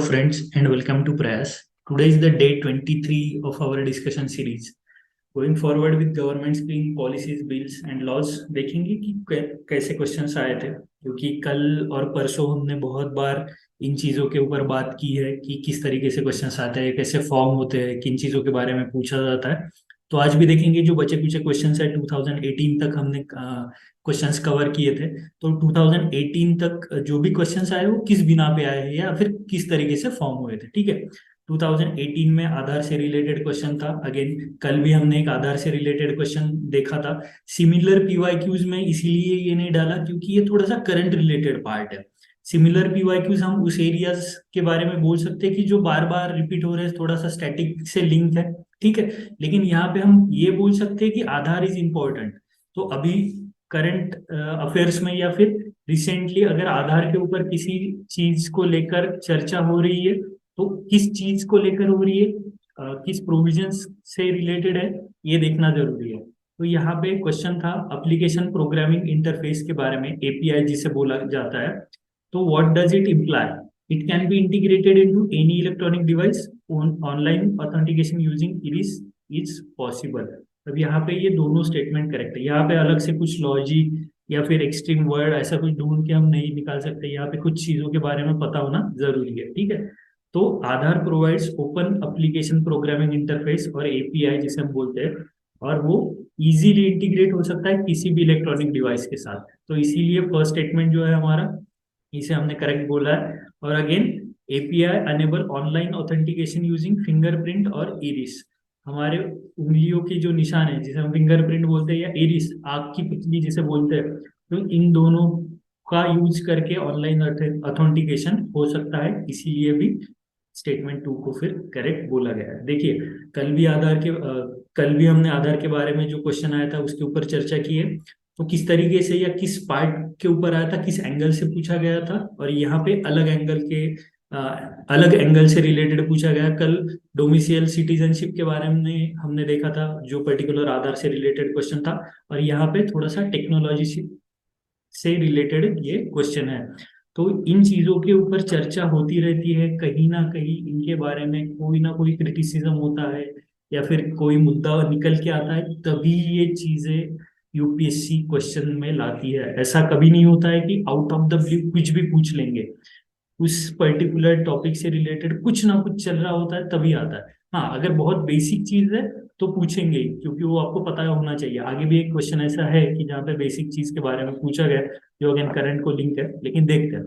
friends, and welcome to Prayas. Today is the day 23 of our discussion series. Going forward with government scheme policies, bills and laws, देखेंगे कि कैसे questions आए थे, क्योंकि कल और परसों हमने बहुत बार इन चीज़ों के ऊपर बात की है कि किस तरीके से क्वेश्चंस आते हैं, कैसे फॉर्म होते हैं, किन चीज़ों के बारे में पूछा जाता है। तो आज भी देखेंगे जो बचे कुछ क्वेश्चंस है 2018 तक हमने क्वेश्चंस कवर किए थे। तो 2018 तक जो भी क्वेश्चंस आए वो किस बिना पे आए हैं या फिर किस तरीके से फॉर्म हुए थे, ठीक है। 2018 में आधार से रिलेटेड क्वेश्चन था। अगेन कल भी हमने एक आधार से रिलेटेड क्वेश्चन देखा था। सिमिलर पीवाईक्यूज में इसीलिए ये नहीं डाला क्योंकि ये थोड़ा सा करंट रिलेटेड पार्ट है। सिमिलर पीवाईक्यूज हम उस एरियाज के बारे में बोल सकते हैं कि जो बार बार रिपीट हो रहे हैं, थोड़ा सा स्टैटिक से लिंक है, ठीक है। लेकिन यहाँ पे हम ये बोल सकते हैं कि आधार इज इम्पोर्टेंट। तो अभी करंट अफेयर्स में या फिर रिसेंटली अगर आधार के ऊपर किसी चीज को लेकर चर्चा हो रही है तो किस चीज को लेकर हो रही है, किस प्रोविजंस से रिलेटेड है, ये देखना जरूरी है। तो यहाँ पे क्वेश्चन था एप्लीकेशन प्रोग्रामिंग इंटरफेस के बारे में, एपीआई जिसे बोला जाता है। तो what does it imply? It can be integrated into any electronic device, online authentication using iris is possible. अब यहाँ पे ये दोनों स्टेटमेंट करेक्ट है। यहाँ पे अलग से कुछ लॉजिक या फिर एक्सट्रीम वर्ड ऐसा कुछ ढूंढ के हम नहीं निकाल सकते। यहाँ पे कुछ चीजों के बारे में पता होना जरूरी है, ठीक है। तो Aadhaar provides open application programming interface और एपीआई जिसे हम बोलते हैं, और वो इजीली इंटीग्रेट हो सकता है किसी भी इलेक्ट्रॉनिक डिवाइस के साथ। तो इसीलिए फर्स्ट स्टेटमेंट जो है हमारा, इसे हमने करेक्ट बोला है। और again API enable online authentication using fingerprint और इरिस। हमारे उंगलियों की जो निशान है जिसे हम फिंगरप्रिंट बोलते हैं या इरिस आंख की पुतली जिसे बोलते हैं, तो इन दोनों का यूज करके ऑनलाइन ऑथेंटिकेशन हो सकता है। इसीलिए भी स्टेटमेंट टू को फिर करेक्ट बोला गया है। देखिए कल भी हमने आधार के बारे में जो क्वेश्चन आया था उसके ऊपर चर्चा की है। तो किस तरीके से या किस पार्ट के ऊपर आया था, किस एंगल से पूछा गया था, और यहाँ पे अलग एंगल से रिलेटेड पूछा गया। कल डोमिसियल सिटीजनशिप के बारे में हमने देखा था जो पर्टिकुलर आधार से रिलेटेड क्वेश्चन था, और यहाँ पे थोड़ा सा टेक्नोलॉजी से रिलेटेड ये क्वेश्चन है। तो इन चीजों के ऊपर चर्चा होती रहती है, कहीं ना कहीं इनके बारे में कोई ना कोई क्रिटिसिज्म होता है या फिर कोई मुद्दा निकल के आता है, तभी ये चीजें यूपीएससी क्वेश्चन में लाती है। ऐसा कभी नहीं होता है कि आउट ऑफ द ब्लू कुछ भी पूछ लेंगे। उस पर्टिकुलर टॉपिक से रिलेटेड कुछ ना कुछ चल रहा होता है तभी आता है। हाँ, अगर बहुत बेसिक चीज है तो पूछेंगे ही, क्योंकि वो आपको पता होना चाहिए। आगे भी एक क्वेश्चन ऐसा है कि जहाँ पे बेसिक चीज के बारे में पूछा गया, जो अगेन करंट को लिंक है। लेकिन देखते हैं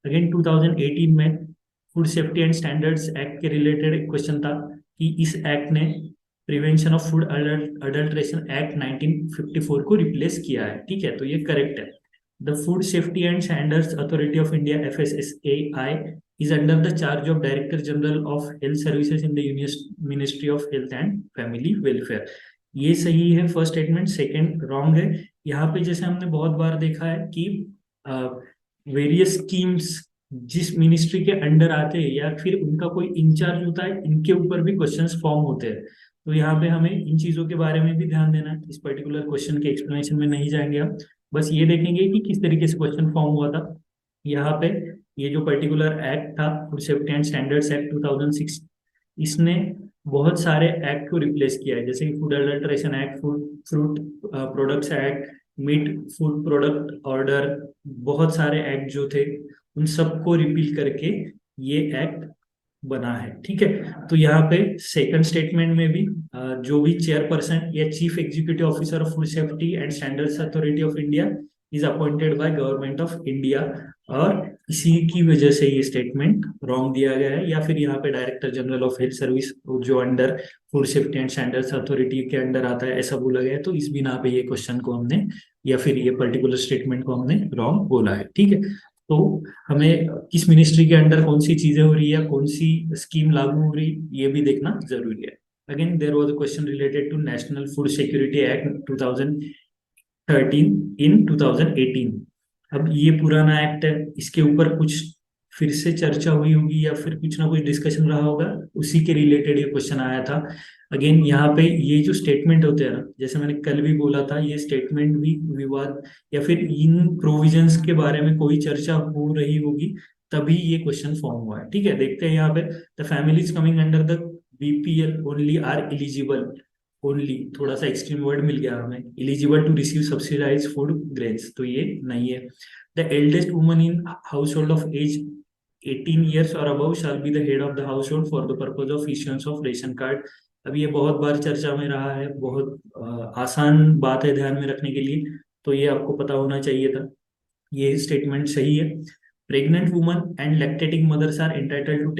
अगेन 2018 में food safety and standards act के रिलेटेड एक क्वेश्चन था कि इस एक्ट ने prevention of food adulteration act 1954 को रिप्लेस किया है, ठीक है। तो ये करेक्ट है। The Food Safety and Standards Authority of India (FSSAI) is under the charge of Director General of Health Services in the Ministry of Health and Family Welfare. ये सही है फर्स्ट स्टेटमेंट। सेकंड रॉन्ग है। यहाँ पे जैसे हमने बहुत बार देखा है कि वेरियस स्कीम्स जिस मिनिस्ट्री के अंडर आते हैं या फिर उनका कोई इंचार्ज होता है, इनके ऊपर भी क्वेश्चंस फॉर्म होते हैं। तो यहाँ पे हमें इन चीजों के बारे में भी ध्यान देना है। इस पर्टिकुलर क्वेश्चन के एक्सप्लेनेशन में नहीं जाएंगे हम, बस ये देखेंगे कि किस तरीके से क्वेश्चन फॉर्म हुआ था। यहाँ पे ये जो पर्टिकुलर एक्ट था food safety and standards act 2006, इसने बहुत सारे एक्ट को रिप्लेस किया है, जैसे कि food adulteration act, food fruit products act, meat food product order, बहुत सारे एक्ट जो थे उन सबको रिपील करके ये एक्ट बना है, ठीक है। तो यहाँ पे सेकंड स्टेटमेंट में भी जो भी चेयरपर्सन या chief executive officer of food safety and standards authority of India is appointed by government of India, और इसी की वजह से ये स्टेटमेंट रॉन्ग दिया गया है। या फिर यहाँ पे director general of health service जो under food safety and standards authority के अंडर आता है ऐसा बोला गया है। तो इस बिना पे ये क्वेश्चन को हमने या फिर ये पर्टिकुलर स्टेटमेंट को हमने रॉन्ग बोला है, ठीक है। तो हमें किस मिनिस्ट्री के अंडर कौन सी चीजें हो रही है, कौन सी स्कीम लागू हो रही, ये भी देखना जरूरी है। Again there was a question related to national food security act 2013 in 2018। अब ये पुराना एक्ट है, इसके ऊपर कुछ फिर से चर्चा हुई होगी या फिर कुछ ना कुछ डिस्कशन रहा होगा, उसी के रिलेटेड ये क्वेश्चन आया था। अगेन यहाँ पे ये जो स्टेटमेंट होते हैं ना, जैसे मैंने कल भी बोला था, ये स्टेटमेंट भी विवाद या फिर इन प्रोविजंस के बारे में कोई चर्चा हो रही होगी तभी ये क्वेश्चन फॉर्म हुआ है। ठीक है, देखते हैं यहाँ पे, the families coming under the BPL only are eligible, only थोड़ा सा एक्सट्रीम वर्ड मिल गया हमें, eligible to receive subsidise food grains, तो ये नहीं है। The eldest woman in household of age 18 years और above shall be the head of the household for the purpose of issuance of ration card। अब ये बहुत बार चर्चा में रहा है, बहुत आसान बात है ध्यान में रखने के लिए, तो ये आपको पता होना चाहिए था। ये स्टेटमेंट सही है। Pregnant woman and lactating mothers are entitled to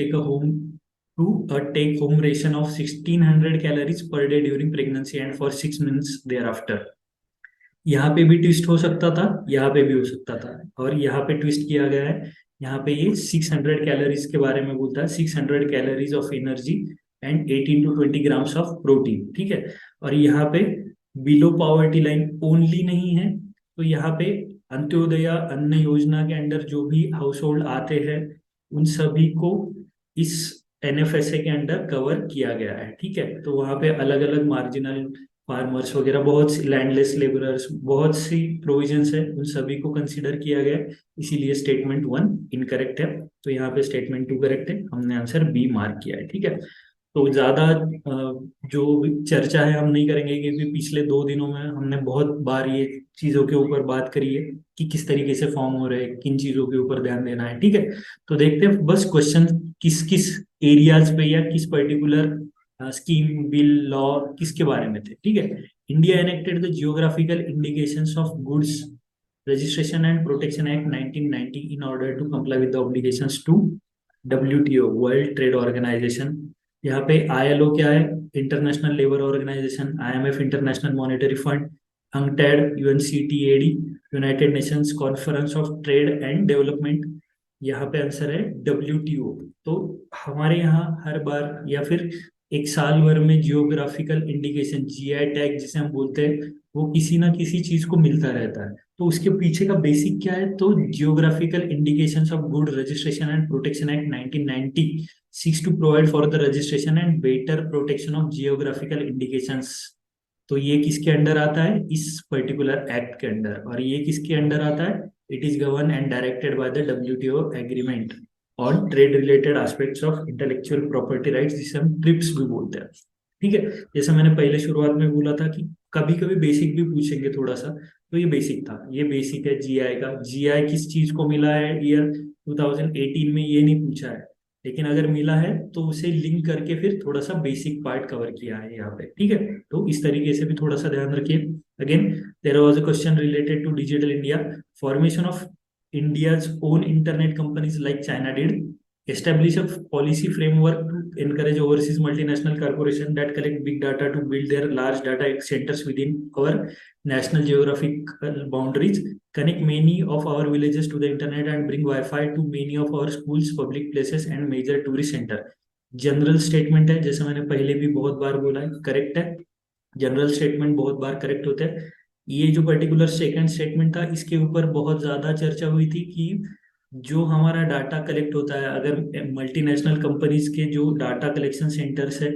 take home ration of 1600 calories per day during pregnancy and for 6 months thereafter. यहाँ पे भी ट्विस्ट हो सकता था, यहाँ पे भी हो सकता था, और यहाँ पे ट्विस्ट किया गया है। यहाँ पे ये 600 कैलोरीज के बारे में बोलता है, 600 calories of energy and 18 to 20 grams of protein. ठीक है, और यहाँ पे बिलो पॉवर्टी लाइन ओनली नहीं है, तो यहाँ पे अंत्योदय अन्न योजना के अंडर जो भी हाउस होल्ड आते हैं उन सभी को इस एनएफएसए के अंडर कवर किया गया है। ठीक है, तो वहाँ पे अलग अलग मार्जिनल फार्मर्स वगैरह, बहुत सी लैंडलेस लेबरर्स, बहुत सी प्रोविजंस है, उन सभी को कंसीडर किया गया है। इसीलिए स्टेटमेंट 1 इनकरेक्ट है, तो यहाँ पे स्टेटमेंट 2 करेक्ट है, हमने आंसर बी मार्क किया है। ठीक है, तो ज्यादा जो चर्चा है हम नहीं करेंगे, क्योंकि पिछले 2 दिनों में हमने बहुत बार ये चीजों के ऊपर बात करी है कि किस तरीके से फॉर्म हो रहे हैं, किन चीजों के ऊपर ध्यान देना है। ठीक है, तो देखते हैं बस क्वेश्चन किस किस एरियाज पे या किस पर्टिकुलर स्कीम बिल लॉ किसके बारे में थे। ठीक है, India enacted the geographical indications of goods registration and protection act 1990 in order to comply with the obligations to WTO world trade organization. यहाँ पे आईएलओ क्या है, international labour organization, IMF international monetary fund, UNCTAD UNCTAD united nations conference of trade and development. यहाँ पे answer है WTO. तो हमारे यहाँ हर बार या फिर एक साल भर में जियोग्राफिकल इंडिकेशन जीआई टैग जिसे हम बोलते हैं, वो किसी ना किसी चीज को मिलता रहता है। तो उसके पीछे का बेसिक क्या है, तो geographical indications of good registration and protection act 1990 seeks to provide for the registration and better protection of geographical indications। तो ये किसके अंडर आता है, इस पर्टिकुलर एक्ट के अंडर, और ये किसके अंडर आता है, it is govern and directed by the WTO agreement on trade related aspects of intellectual property rights, जिसे हम ट्रिप्स भी बोलते हैं। ठीक है, जैसे मैंने पहले शुरुआत में बोला था कि कभी कभी बेसिक भी पूछेंगे थोड़ा सा, तो ये बेसिक था, ये बेसिक है जीआई का। जीआई किस चीज को मिला है ईयर 2018 में, ये नहीं पूछा है, लेकिन अगर मिला है तो उसे लिंक करके फिर थोड़ा सा बेसिक पार्ट कवर किया है यहाँ पे। ठीक है, तो इस तरीके से भी थोड़ा सा ध्यान रखिए। Again there was a question related to digital India, formation of India's own internet companies like China did, establish a policy framework to encourage overseas multinational corporations that collect big data to build their large data centers within our national geographical boundaries, connect many of our villages to the internet and bring Wi-Fi to many of our schools, public places and major tourist center। General statement है, जैसे मैंने पहले भी बहुत बार बोला है, correct है। General statement बहुत बार करेक्ट होते हैं। ये जो पर्टिकुलर सेकंड स्टेटमेंट था, इसके ऊपर बहुत ज्यादा चर्चा हुई थी कि जो हमारा डाटा कलेक्ट होता है, अगर मल्टीनेशनल कंपनीज के जो डाटा कलेक्शन सेंटर्स है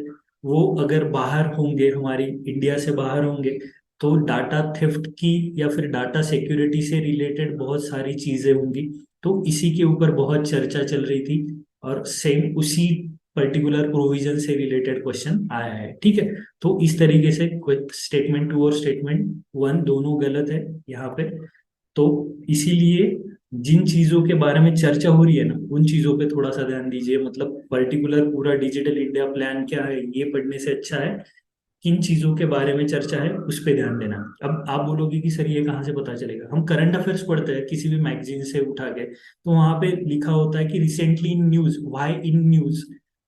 वो अगर बाहर होंगे, हमारी इंडिया से बाहर होंगे, तो डाटा थेफ्ट की या फिर डाटा सिक्योरिटी से रिलेटेड बहुत सारी चीजें होंगी। तो इसी के ऊपर बहुत चर्चा चल रही थी, और सेम उसी पर्टिकुलर प्रोविजन से रिलेटेड क्वेश्चन आया है। ठीक है, तो इस तरीके से स्टेटमेंट 2 और स्टेटमेंट 1 दोनों गलत है यहाँ पे। तो इसीलिए जिन चीजों के बारे में चर्चा हो रही है ना, उन चीजों पे थोड़ा सा ध्यान दीजिए। मतलब पर्टिकुलर पूरा डिजिटल इंडिया प्लान क्या है ये पढ़ने से अच्छा है किन चीजों के बारे में चर्चा है उस पे ध्यान देना। अब आप बोलोगे कि सर ये कहाँ से पता चलेगा, हम करंट अफेयर्स पढ़ते हैं किसी भी मैगजीन से उठा के, तो वहां पे लिखा होता है कि recently in news, why in news,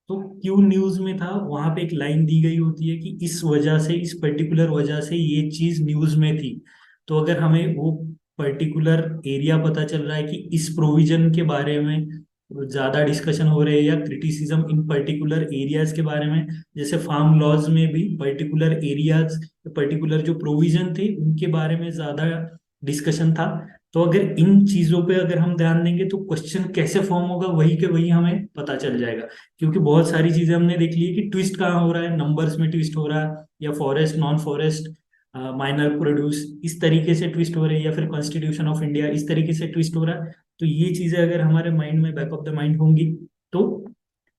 तो क्यों न्यूज में था, वहां पे एक लाइन दी गई होती है कि इस वजह से, इस पर्टिकुलर वजह से ये चीज न्यूज में थी। तो अगर हमें वो पर्टिकुलर एरिया पता चल रहा है कि इस प्रोविजन के बारे में ज्यादा डिस्कशन हो रहे हैं या क्रिटिसिज्म इन पर्टिकुलर एरियाज के बारे में, जैसे फार्म लॉज में भी पर्टिकुलर एरियाज, पर्टिकुलर जो प्रोविजन थे उनके बारे में ज्यादा डिस्कशन था, तो अगर इन चीजों पे अगर हम ध्यान देंगे तो क्वेश्चन कैसे फॉर्म होगा वही के वही हमें पता चल जाएगा। क्योंकि बहुत सारी चीजें हमने देख ली है कि ट्विस्ट कहाँ हो रहा है, नंबर्स में ट्विस्ट हो रहा है, या forest non forest minor produce इस तरीके से ट्विस्ट हो रहे हैं, या फिर कॉन्स्टिट्यूशन ऑफ इंडिया इस तरीके से ट्विस्ट हो रहा है। तो तो ये चीजें अगर हमारे माइंड में, बैक ऑफ द माइंड होंगी, तो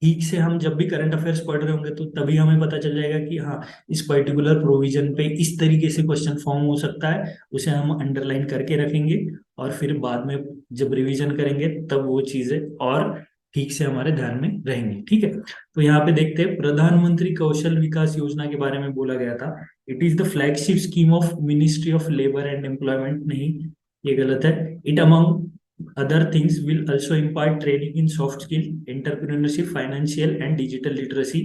ठीक से हम जब भी करंट अफेयर्स पढ़ रहे होंगे तो तभी हमें पता चल जाएगा कि हाँ, इस पर्टिकुलर प्रोविजन पे इस तरीके से क्वेश्चन फॉर्म हो सकता है, उसे हम अंडरलाइन करके रखेंगे, और फिर बाद में जब रिवीजन करेंगे तब वो चीजें और ठीक से हमारे ध्यान में रहेंगी। ठीक है, तो यहाँ पे देखते हैं, प्रधानमंत्री कौशल विकास योजना के बारे में बोला गया था। It is the flagship scheme of ministry of labour and employment, नहीं, ये गलत है। It among other things will also impart training in soft skill, entrepreneurship, financial and digital literacy.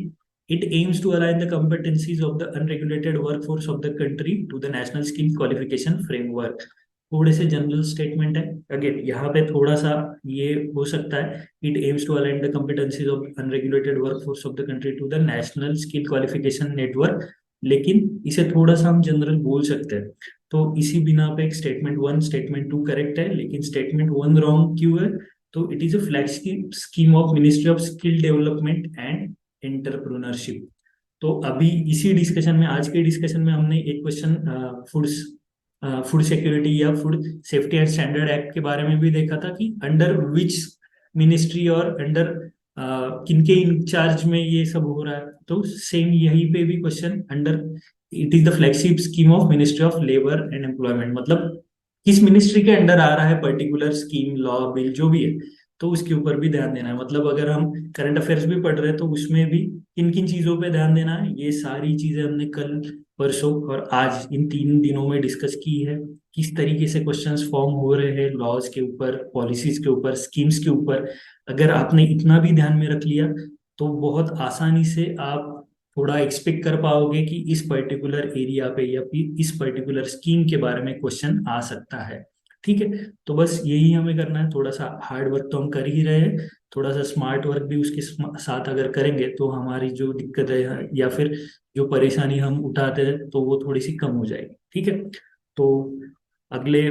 It aims to align the competencies of the unregulated workforce of the country to the national skill qualification framework. थोड़े से general statement है, again यहाँ पे थोड़ा सा ये हो सकता है, it aims to align the competencies of unregulated workforce of the country to the national skill qualification network, लेकिन इसे थोड़ा सा हम जनरल बोल सकते हैं। तो इसी बिना पे एक statement one statement two correct है, लेकिन स्टेटमेंट वन रॉन्ग क्यों है? तो it is a flagship scheme of ministry of skill development and entrepreneurship. तो अभी इसी डिस्कशन में, आज के डिस्कशन में, हमने एक क्वेश्चन फूड फूड सिक्योरिटी या food safety and standard act के बारे में भी देखा था कि अंडर विच मिनिस्ट्री और अंडर किनके इंचार्ज में ये सब हो रहा है। तो सेम यहीं पे भी question under, it is the flagship scheme of ministry of labour and employment, मतलब किस मिनिस्ट्री के अंडर आ रहा है पर्टिकुलर स्कीम, लॉ, बिल जो भी है, तो उसके ऊपर भी ध्यान देना है। मतलब अगर हम करंट अफेयर्स भी पढ़ रहे हैं तो उसमें भी किन किन चीजों पे ध्यान देना है, ये सारी चीजें हमने कल, परसों और आज इन 3 दिनों में डिस्कस की है। किस तरीके से क्वेश्चंस फॉर्म हो रहे हैं लॉज के ऊपर, पॉलिसीज के ऊपर, स्कीम्स के ऊपर। अगर आपने इतना भी ध्यान में रख लिया तो बहुत आसानी से आप थोड़ा एक्सपेक्ट कर पाओगे कि इस पर्टिकुलर एरिया पे या फिर इस पर्टिकुलर स्कीम के बारे में क्वेश्चन आ सकता है। ठीक है, तो बस यही हमें करना है। थोड़ा सा हार्ड वर्क तो हम कर ही रहे हैं, थोड़ा सा स्मार्ट वर्क भी उसके साथ अगर करेंगे तो हमारी जो दिक्कत है या फिर जो परेशानी हम उठाते हैं तो वो थोड़ी सी कम हो जाएगी। ठीक है, तो अगले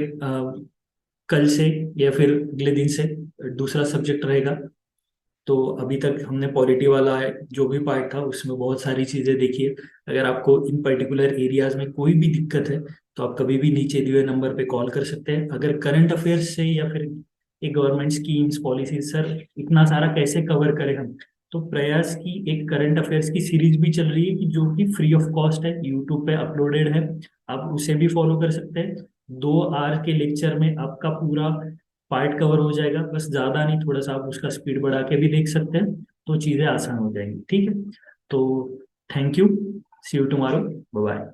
कल से या फिर अगले दिन से दूसरा सब्जेक्ट रहेगा। तो अभी तक हमने पॉलिटी वाला जो भी पार्ट था उसमें बहुत सारी चीजें देखी है। अगर आपको इन पर्टिकुलर एरियाज में कोई भी दिक्कत है तो आप कभी भी नीचे दिए हुए नंबर पे कॉल कर सकते हैं। अगर करंट अफेयर्स से या फिर एक गवर्नमेंट स्कीम्स पॉलिसीज, सर इतना सारा कैसे कवर करें हम, तो प्रयास की एक करंट अफेयर्स की सीरीज भी चल रही है कि जो कि फ्री ऑफ कॉस्ट है, यूट्यूब पे अपलोडेड है, आप उसे भी फॉलो कर सकते हैं। 2 आवर के लेक्चर में आपका पूरा पार्ट कवर हो जाएगा, बस ज्यादा नहीं, थोड़ा सा आप उसका स्पीड बढ़ा के भी देख सकते हैं, तो चीजें आसान हो जाएंगी। ठीक है, तो thank you, see you tomorrow, bye bye.